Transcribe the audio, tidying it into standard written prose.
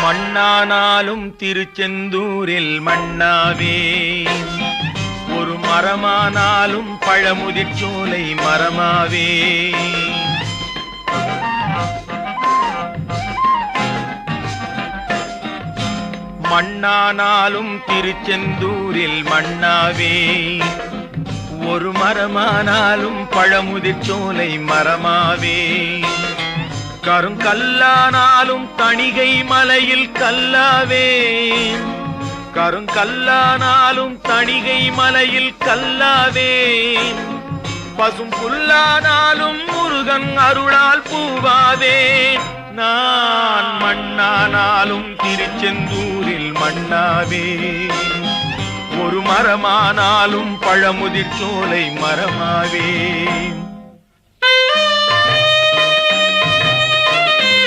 மண்ணானாலும் திருச்செந்தூரில் மண்ணாவே, ஒரு மரமானாலும் பழமுதிர் சோலை மரமாவே. மண்ணானாலும் திருச்செந்தூரில் மண்ணாவே, ஒரு மரமானாலும் பழமுதிர் சோலை மரமாவே. கருங்கல்லானாலும் தணிகை மலையில் கல்லாவே, கருங்கல்லானாலும் தணிகை மலையில் கல்லாவே. பசும் புல்லானாலும் முருகன் அருளால் பூவாவே. நான் மண்ணானாலும் திருச்செந்தூரில் மண்ணாவே, ஒரு மரமானாலும் பழமுதிர் சோலை மரமாவே.